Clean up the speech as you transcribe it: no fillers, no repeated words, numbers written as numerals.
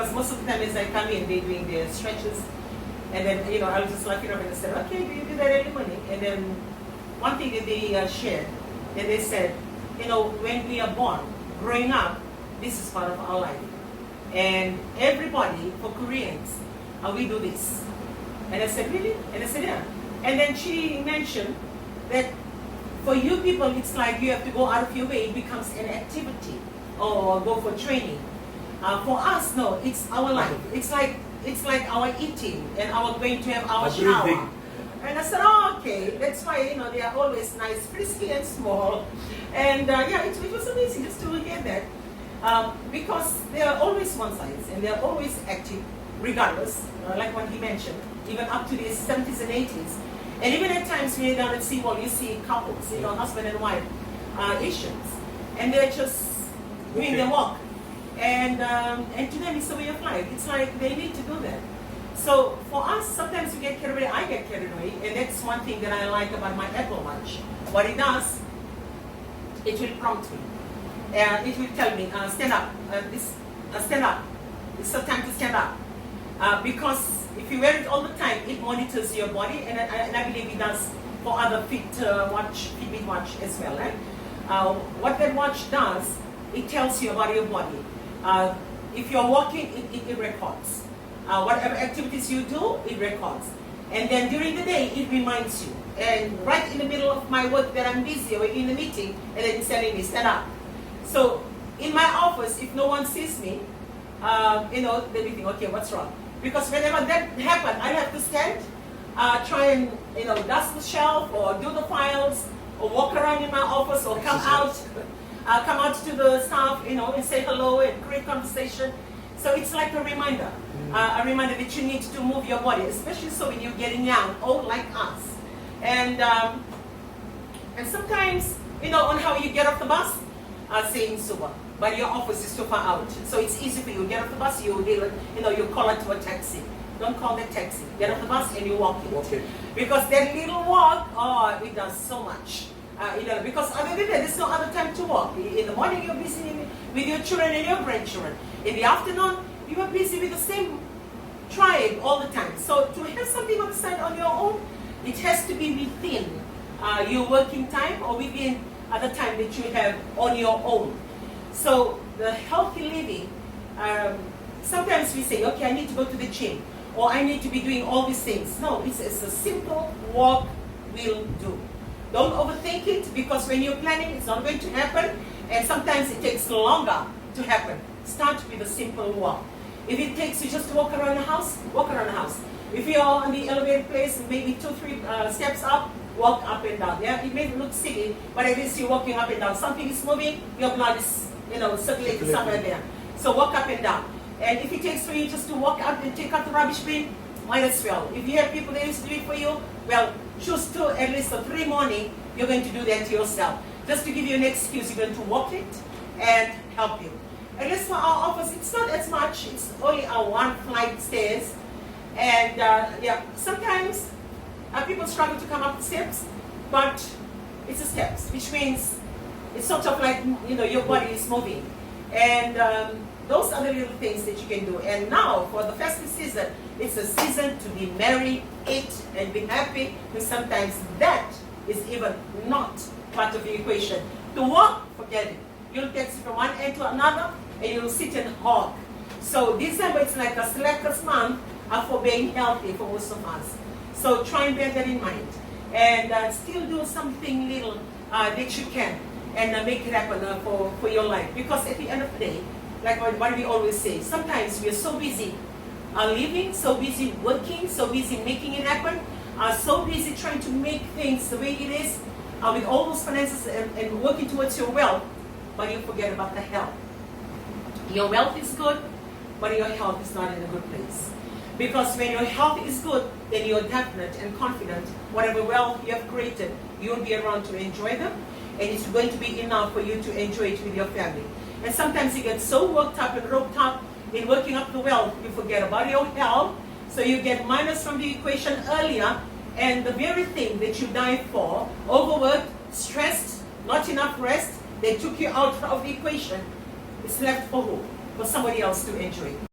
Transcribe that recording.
Because most of the time as I come in, they're doing their stretches. And then, I'll just look it up and I said, okay, do you do that every morning? And then one thing that they shared, that they said, when we are born, growing up, this is part of our life. And everybody, for Koreans, we do this. And I said, really? And I said, yeah. And then she mentioned that for you people, it's like you have to go out of your way. It becomes an activity or go for training. For us, no, it's our life. It's like our eating and our going to have our shower. And I said, oh, okay. That's why, they are always nice, frisky and small. And it was amazing just to hear that. Because they are always one size and they are always active, regardless, like what he mentioned, even up to the 70s and 80s. And even at times when you're down at SeaWorld, you see couples, husband and wife, Asians, and they're just doing their walk. And to them, it's a way of life. It's like they need to do that. So for us, sometimes we get carried away. I get carried away, and that's one thing that I like about my Apple Watch. What it does, it will prompt me. It will tell me, stand up. Stand up. It's the time to stand up. Because if you wear it all the time, it monitors your body, and I believe it does for other Fitbit watch as well. Right? What that watch does, it tells you about your body. If you're walking, it records. Whatever activities you do, it records. And then during the day, it reminds you. And right in the middle of my work that I'm busy or in the meeting, and then it's telling me, stand up. So in my office, if no one sees me, they'll be thinking, okay, what's wrong? Because whenever that happens, I have to stand, try and dust the shelf or do the files or walk around in my office or come out to the staff, and say hello and create conversation. So it's like a reminder that you need to move your body, especially so when you're getting young, old like us. And sometimes, on how you get off the bus, saying Suba, but your office is too far out. So it's easy for you. Get off the bus, you call it to a taxi. Don't call it taxi. Get off the bus and you walk it. Okay. Because that little walk, it does so much. Because other than that, there's no other time to walk. In the morning, you're busy with your children and your grandchildren. In the afternoon, you are busy with the same tribe all the time. So to have something on the side on your own, it has to be within your working time or within the time that you have on your own. So the healthy living, sometimes we say, okay, I need to go to the gym or I need to be doing all these things. No, it's a simple walk will do. Don't overthink it, because when you're planning, it's not going to happen, and sometimes it takes longer to happen. Start with a simple walk. If it takes you just to walk around the house, walk around the house. If you're on the elevated place, maybe 2-3 steps up, walk up and down. Yeah, it may look silly, but at least you're walking up and down. Something is moving, your blood is circulating somewhere there. So walk up and down. And if it takes for you just to walk out and take out the rubbish bin, might as well. If you have people that used to do it for you, well, choose to at least 3 morning, you're going to do that to yourself. Just to give you an excuse, you're going to walk it and help you. At least for our office, it's not as much. It's only a 1 flight stairs. And sometimes people struggle to come up the steps, but it's the steps, which means it's sort of like, your body is moving. And those are the little things that you can do. And now, for the festive season, it's a season to be merry, eat, and be happy. And sometimes that is even not part of the equation. To walk, forget it. You'll taxi from one end to another, and you'll sit and hog. So December, it's like a slackers month for being healthy for most of us. So try and bear that in mind. And still do something little that you can, and make it happen for your life. Because at the end of the day, like what we always say, sometimes we are so busy living, so busy working, so busy making it happen, so busy trying to make things the way it is, with all those finances and working towards your wealth, but you forget about the health. Your wealth is good, but your health is not in a good place. Because when your health is good, then you're definite and confident. Whatever wealth you have created, you'll be around to enjoy them, and it's going to be enough for you to enjoy it with your family. And sometimes you get so worked up and roped up in working up the wealth, you forget about your health, so you get minus from the equation earlier, and the very thing that you died for, overworked, stressed, not enough rest, they took you out of the equation, it's left for who? For somebody else to enjoy.